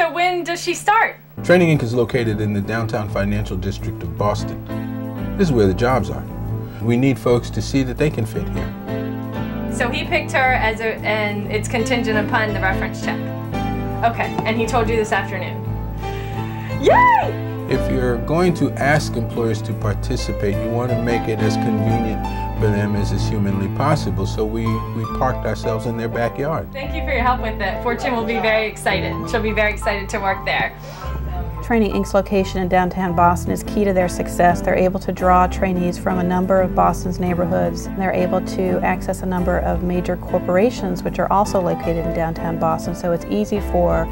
So when does she start? Training Inc. is located in the downtown financial district of Boston. This is where the jobs are. We need folks to see that they can fit here. So he picked her and it's contingent upon the reference check. Okay, and he told you this afternoon. Yay! If you're going to ask employers to participate, you want to make it as convenient for them as is humanly possible. So we parked ourselves in their backyard. Thank you for your help with it. Fortune will be very excited. She'll be very excited to work there. Training Inc.'s location in downtown Boston is key to their success. They're able to draw trainees from a number of Boston's neighborhoods. They're able to access a number of major corporations which are also located in downtown Boston, so it's easy for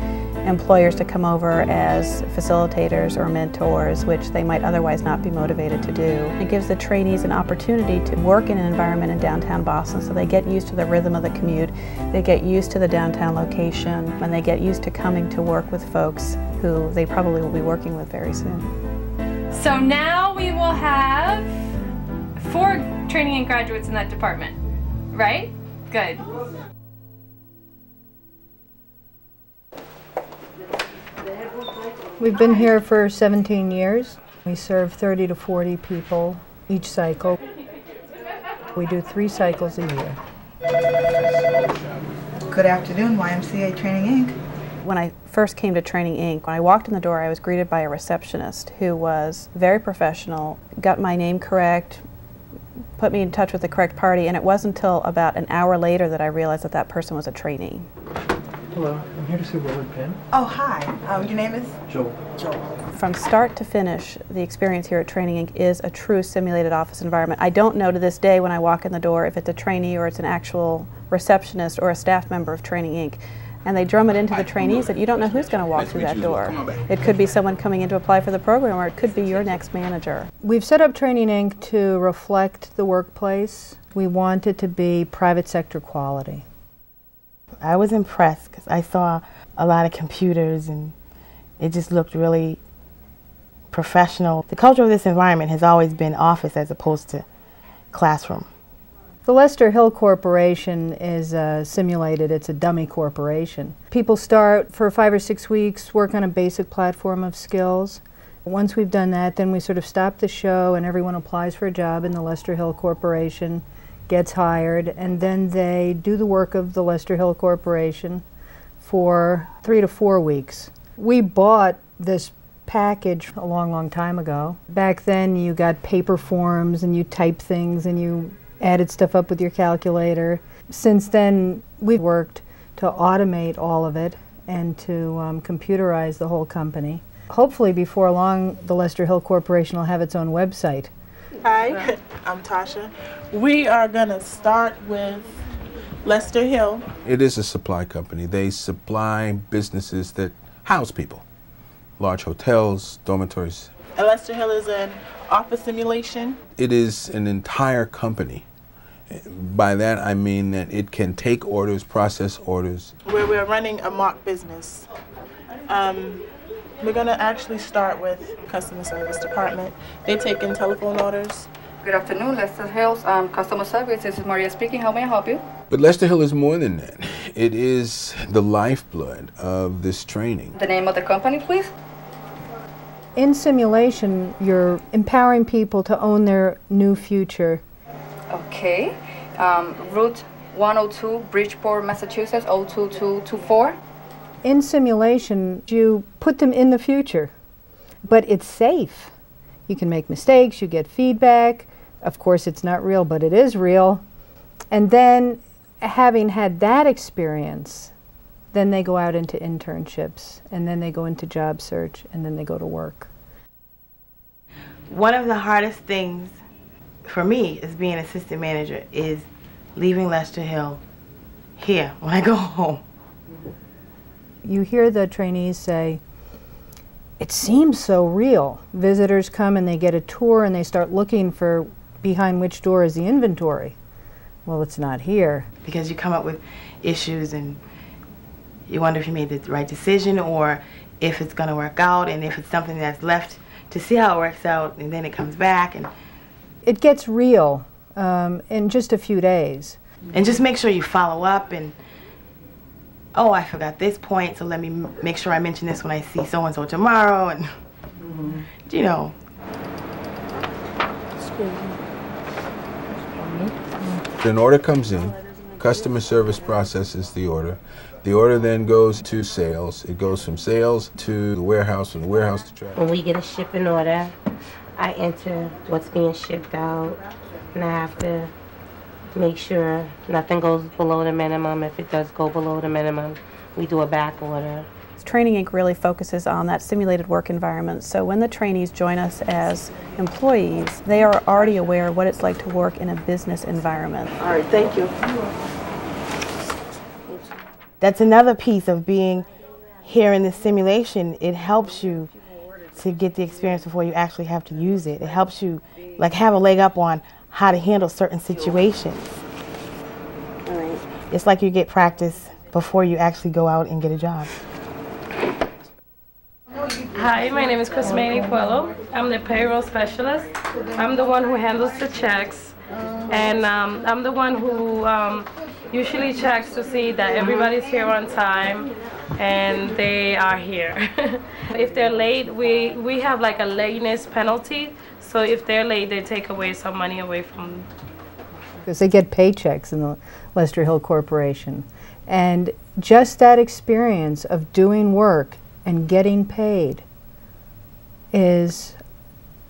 employers to come over as facilitators or mentors, which they might otherwise not be motivated to do. It gives the trainees an opportunity to work in an environment in downtown Boston, so they get used to the rhythm of the commute, they get used to the downtown location, and they get used to coming to work with folks who they probably will be working with very soon. So now we will have 4 training and graduates in that department, right? Good. We've been here for 17 years. We serve 30 to 40 people each cycle. We do 3 cycles a year. Good afternoon, YMCA Training Inc. When I first came to Training Inc., when I walked in the door, I was greeted by a receptionist who was very professional, got my name correct, put me in touch with the correct party, and it wasn't until about an hour later that I realized that that person was a trainee. Hello, I'm here to see Willard Penn. Oh, hi. Your name is? Joel. From start to finish, the experience here at Training Inc. is a true simulated office environment. I don't know to this day when I walk in the door if it's a trainee or it's an actual receptionist or a staff member of Training Inc. And they drum it into the trainees that you don't know who's going to walk through that door. It could be someone coming in to apply for the program, or it could be your next manager. We've set up Training Inc. to reflect the workplace. We want it to be private sector quality. I was impressed because I saw a lot of computers and it just looked really professional. The culture of this environment has always been office as opposed to classroom. The Lester Hill Corporation is simulated. It's a dummy corporation. People start for 5 or 6 weeks, work on a basic platform of skills. Once we've done that, then we sort of stop the show and everyone applies for a job in the Lester Hill Corporation, gets hired, and then they do the work of the Lester Hill Corporation for 3 to 4 weeks. We bought this package a long, long time ago. Back then you got paper forms and you type things and you added stuff up with your calculator. Since then we've worked to automate all of it and to computerize the whole company. Hopefully before long the Lester Hill Corporation will have its own website. Hi, I'm Tasha. We are going to start with Lester Hill. It is a supply company. They supply businesses that house people. Large hotels, dormitories. And Lester Hill is an office simulation. It is an entire company. By that I mean that it can take orders, process orders. Where we're running a mock business. We're going to actually start with customer service department. They take in telephone orders. Good afternoon, Lester Hill's customer service. This is Maria speaking. How may I help you? But Lester Hill is more than that. It is the lifeblood of this training. The name of the company, please? In simulation, you're empowering people to own their new future. Okay. Route 102, Bridgeport, Massachusetts, 02224. In simulation, you put them in the future, but it's safe. You can make mistakes, you get feedback. Of course, it's not real, but it is real. And then, having had that experience, then they go out into internships, and then they go into job search, and then they go to work. One of the hardest things for me as being assistant manager is leaving Lester Hill here when I go home. You hear the trainees say, it seems so real. Visitors come and they get a tour and they start looking for behind which door is the inventory. Well, it's not here. Because you come up with issues and you wonder if you made the right decision or if it's going to work out, and if it's something that's left to see how it works out and then it comes back. And it gets real in just a few days. And just make sure you follow up and oh, I forgot this point, so let me make sure I mention this when I see so-and-so tomorrow, and, you know. An order comes in, customer service processes the order. The order then goes to sales. It goes from sales to the warehouse, from the warehouse to track. When we get a shipping order, I enter what's being shipped out, and I have to make sure nothing goes below the minimum. If it does go below the minimum, we do a back order. Training Inc. really focuses on that simulated work environment, so when the trainees join us as employees, they are already aware of what it's like to work in a business environment. All right, thank you. That's another piece of being here in this simulation. It helps you to get the experience before you actually have to use it. It helps you like have a leg up on how to handle certain situations. All right. It's like you get practice before you actually go out and get a job. Hi, my name is Cosmani Puello. I'm the payroll specialist. I'm the one who handles the checks, and I'm the one who usually checks to see that everybody's here on time and they are here. If they're late, we have like a lateness penalty, so if they're late, they take away some money away from them. Because they get paychecks in the Lester Hill Corporation. And just that experience of doing work and getting paid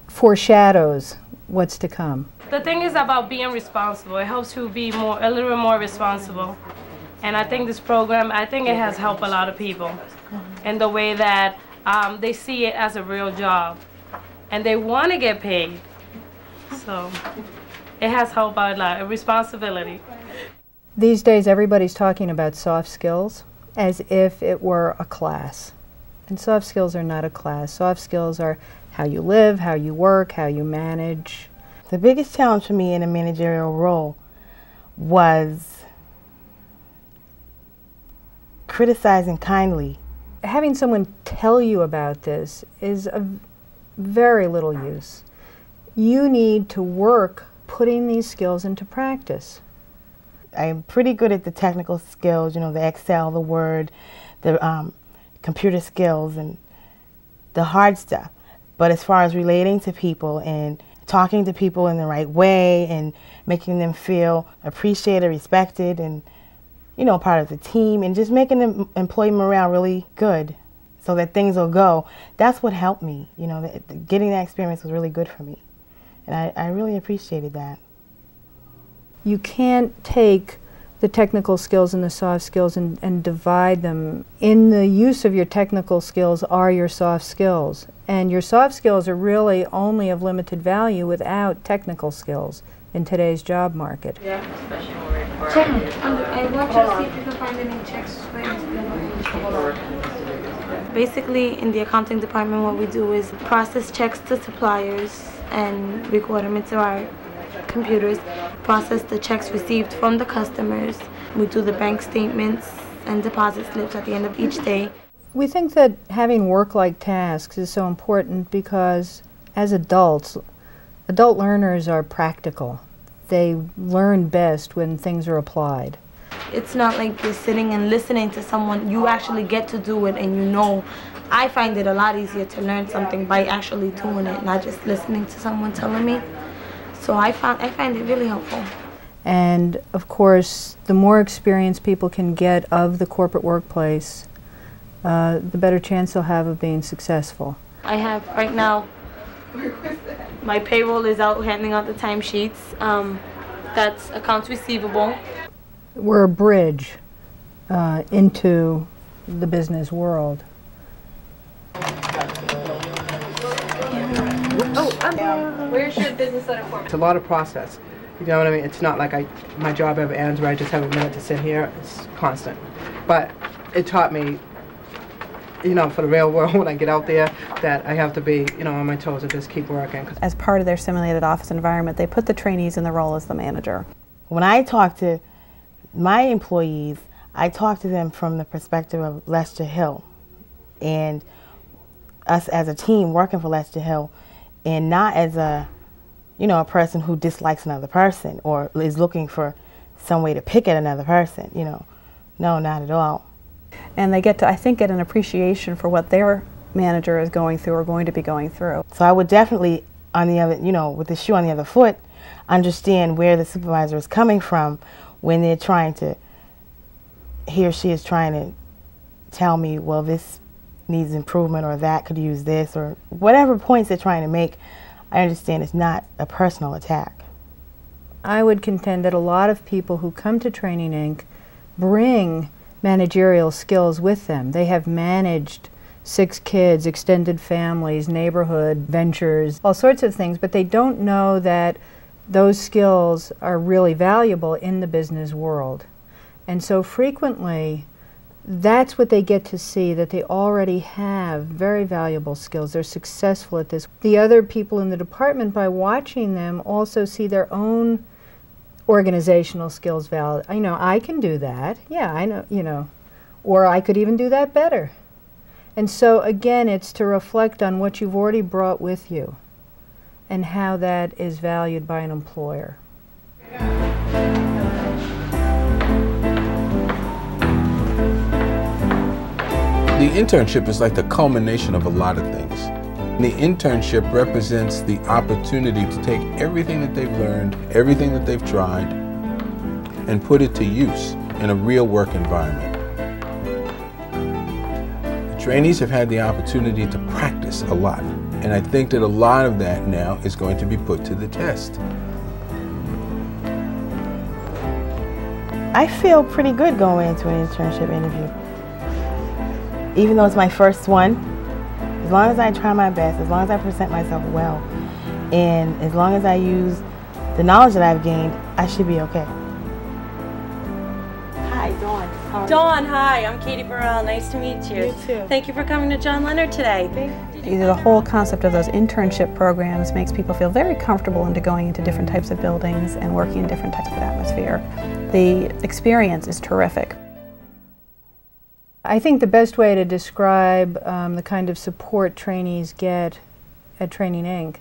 foreshadows what's to come. The thing is about being responsible. It helps you be a little bit more responsible. And I think this program, I think it has helped a lot of people in the way that they see it as a real job and they want to get paid. So it has helped out a lot, a responsibility. These days everybody's talking about soft skills as if it were a class. And soft skills are not a class. Soft skills are how you live, how you work, how you manage. The biggest challenge for me in a managerial role was criticizing kindly. Having someone tell you about this is of very little use. You need to work putting these skills into practice. I'm pretty good at the technical skills, you know, the Excel, the Word, the computer skills, and the hard stuff. But as far as relating to people and talking to people in the right way and making them feel appreciated, respected, and, you know, part of the team, and just making the employee morale really good so that things will go, that's what helped me. You know, getting that experience was really good for me. And I really appreciated that. You can't take the technical skills and the soft skills and divide them. In the use of your technical skills are your soft skills. And your soft skills are really only of limited value without technical skills in today's job market. Yeah, check. I want you to see if you can find any checks. Basically, in the accounting department, what we do is process checks to suppliers and record them into our computers, process the checks received from the customers. We do the bank statements and deposit slips at the end of each day. We think that having work-like tasks is so important because as adults, adult learners are practical. They learn best when things are applied. It's not like you're sitting and listening to someone. You actually get to do it, and you know. I find it a lot easier to learn something by actually doing it, not just listening to someone telling me. So I find it really helpful. And of course, the more experience people can get of the corporate workplace, the better chance they'll have of being successful. I have right now, my payroll is out handing out the timesheets. That's accounts receivable. We're a bridge into the business world. Where's your business letter format? It's a lot of process. You know what I mean? It's not like my job ever ends where I just have a minute to sit here. It's constant. But it taught me, you know, for the real world when I get out there, that I have to be, you know, on my toes and just keep working. As part of their simulated office environment, they put the trainees in the role as the manager. When I talk to my employees, I talk to them from the perspective of Lester Hill and us as a team working for Lester Hill, and not as a, you know, a person who dislikes another person or is looking for some way to pick at another person, you know. No, not at all. And they get to, I think, get an appreciation for what their manager is going through or going to be going through. So I would definitely, on the other, you know, with the shoe on the other foot, understand where the supervisor is coming from when they're trying to, he or she is trying to tell me, well, this needs improvement, or that could use this, or whatever points they're trying to make. I understand it's not a personal attack. I would contend that a lot of people who come to Training Inc. bring managerial skills with them. They have managed 6 kids, extended families, neighborhood ventures, all sorts of things, but they don't know that those skills are really valuable in the business world. And so frequently, that's what they get to see, that they already have very valuable skills. They're successful at this. The other people in the department, by watching them, also see their own organizational skills valid. I know I can do that. Yeah, I know, you know, or I could even do that better. And so again, it's to reflect on what you've already brought with you and how that is valued by an employer. The internship is like the culmination of a lot of things. The internship represents the opportunity to take everything that they've learned, everything that they've tried, and put it to use in a real work environment. The trainees have had the opportunity to practice a lot, and I think that a lot of that now is going to be put to the test. I feel pretty good going into an internship interview. Even though it's my first one, as long as I try my best, as long as I present myself well, and as long as I use the knowledge that I've gained, I should be okay. Hi, Dawn. Dawn, hi, I'm Katie Burrell. Nice to meet you. You too. Thank you for coming to John Leonard today. The whole concept of those internship programs makes people feel very comfortable into going into different types of buildings and working in different types of atmosphere. The experience is terrific. I think the best way to describe the kind of support trainees get at Training Inc.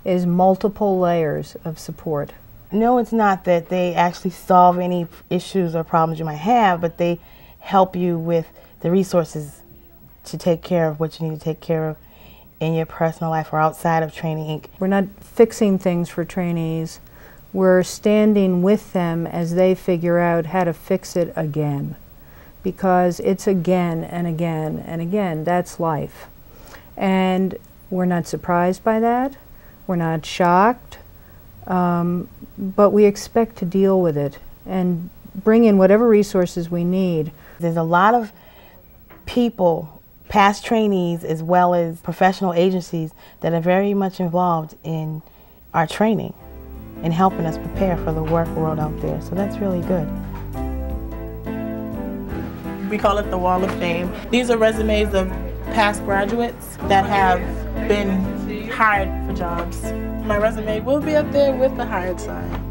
is multiple layers of support. No, it's not that they actually solve any issues or problems you might have, but they help you with the resources to take care of what you need to take care of in your personal life or outside of Training Inc. We're not fixing things for trainees. We're standing with them as they figure out how to fix it again. Because it's again and again and again. That's life. And we're not surprised by that. We're not shocked. But we expect to deal with it and bring in whatever resources we need. There's a lot of people, past trainees as well as professional agencies, that are very much involved in our training and helping us prepare for the work world out there. So that's really good. We call it the Wall of Fame. These are resumes of past graduates that have been hired for jobs. My resume will be up there with the hired sign.